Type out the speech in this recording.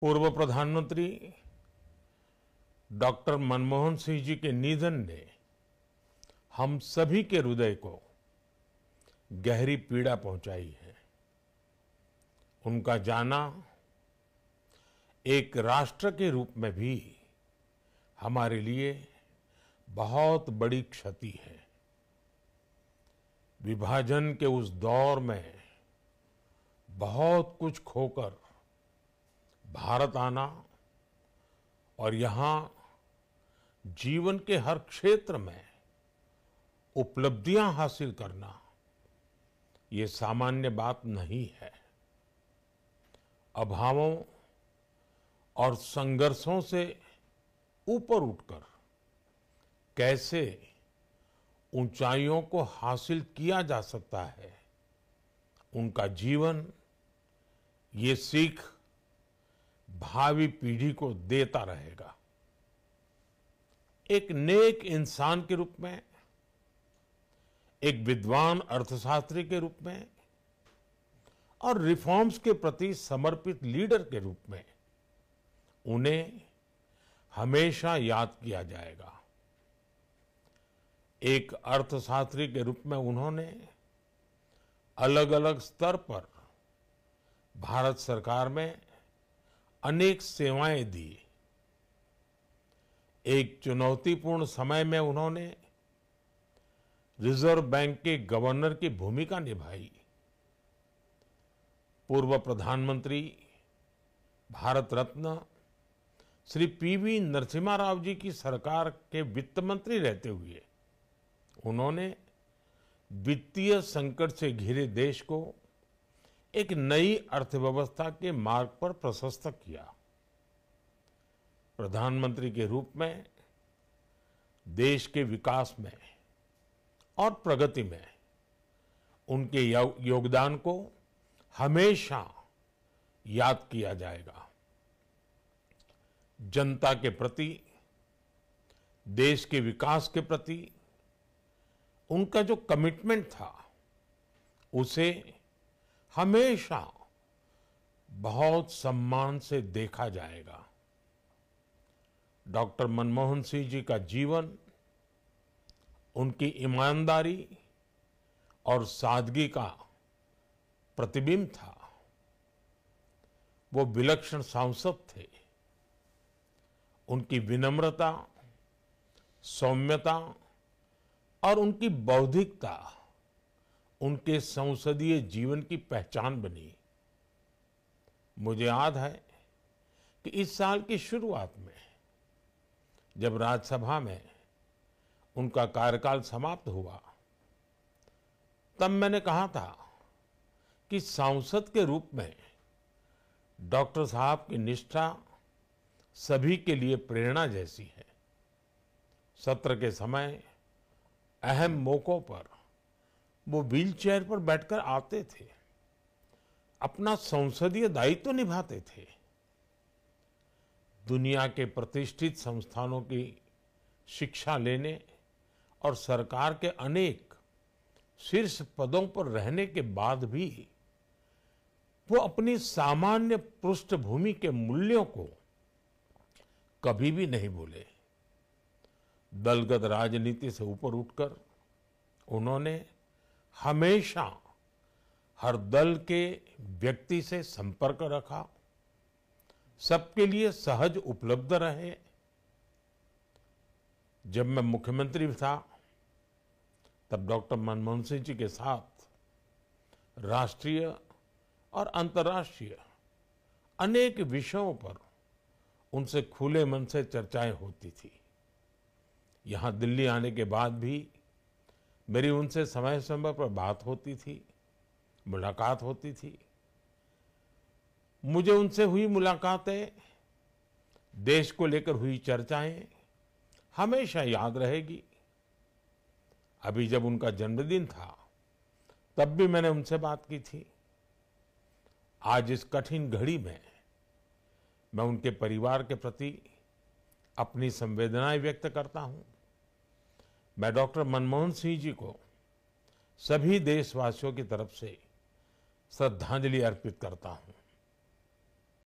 पूर्व प्रधानमंत्री डॉक्टर मनमोहन सिंह जी के निधन ने हम सभी के हृदय को गहरी पीड़ा पहुंचाई है। उनका जाना एक राष्ट्र के रूप में भी हमारे लिए बहुत बड़ी क्षति है। विभाजन के उस दौर में बहुत कुछ खोकर भारत आना और यहाँ जीवन के हर क्षेत्र में उपलब्धियां हासिल करना ये सामान्य बात नहीं है। अभावों और संघर्षों से ऊपर उठकर कैसे ऊंचाइयों को हासिल किया जा सकता है, उनका जीवन ये सीख भावी पीढ़ी को देता रहेगा। एक नेक इंसान के रूप में, एक विद्वान अर्थशास्त्री के रूप में और रिफॉर्म्स के प्रति समर्पित लीडर के रूप में उन्हें हमेशा याद किया जाएगा। एक अर्थशास्त्री के रूप में उन्होंने अलग अलग स्तर पर भारत सरकार में अनेक सेवाएं दी। एक चुनौतीपूर्ण समय में उन्होंने रिजर्व बैंक के गवर्नर की भूमिका निभाई। पूर्व प्रधानमंत्री भारत रत्न श्री पीवी नरसिम्हा राव जी की सरकार के वित्त मंत्री रहते हुए उन्होंने वित्तीय संकट से घिरे देश को एक नई अर्थव्यवस्था के मार्ग पर प्रशस्त किया। प्रधानमंत्री के रूप में देश के विकास में और प्रगति में उनके योगदान को हमेशा याद किया जाएगा। जनता के प्रति, देश के विकास के प्रति उनका जो कमिटमेंट था उसे हमेशा बहुत सम्मान से देखा जाएगा। डॉक्टर मनमोहन सिंह जी का जीवन उनकी ईमानदारी और सादगी का प्रतिबिंब था। वो विलक्षण सांसद थे। उनकी विनम्रता, सौम्यता और उनकी बौद्धिकता उनके संसदीय जीवन की पहचान बनी। मुझे याद है कि इस साल की शुरुआत में जब राज्यसभा में उनका कार्यकाल समाप्त हुआ, तब मैंने कहा था कि सांसद के रूप में डॉक्टर साहब की निष्ठा सभी के लिए प्रेरणा जैसी है। सत्र के समय अहम मौकों पर वो व्हीलचेयर पर बैठकर आते थे, अपना संसदीय दायित्व निभाते थे। दुनिया के प्रतिष्ठित संस्थानों की शिक्षा लेने और सरकार के अनेक शीर्ष पदों पर रहने के बाद भी वो अपनी सामान्य पृष्ठभूमि के मूल्यों को कभी भी नहीं भूले। दलगत राजनीति से ऊपर उठकर उन्होंने हमेशा हर दल के व्यक्ति से संपर्क रखा, सबके लिए सहज उपलब्ध रहे। जब मैं मुख्यमंत्री था तब डॉक्टर मनमोहन सिंह जी के साथ राष्ट्रीय और अंतर्राष्ट्रीय अनेक विषयों पर उनसे खुले मन से चर्चाएं होती थी। यहाँ दिल्ली आने के बाद भी मेरी उनसे समय समय पर बात होती थी, मुलाकात होती थी। मुझे उनसे हुई मुलाकातें, देश को लेकर हुई चर्चाएं हमेशा याद रहेगी। अभी जब उनका जन्मदिन था तब भी मैंने उनसे बात की थी। आज इस कठिन घड़ी में मैं उनके परिवार के प्रति अपनी संवेदनाएं व्यक्त करता हूं। मैं डॉक्टर मनमोहन सिंह जी को सभी देशवासियों की तरफ से श्रद्धांजलि अर्पित करता हूं।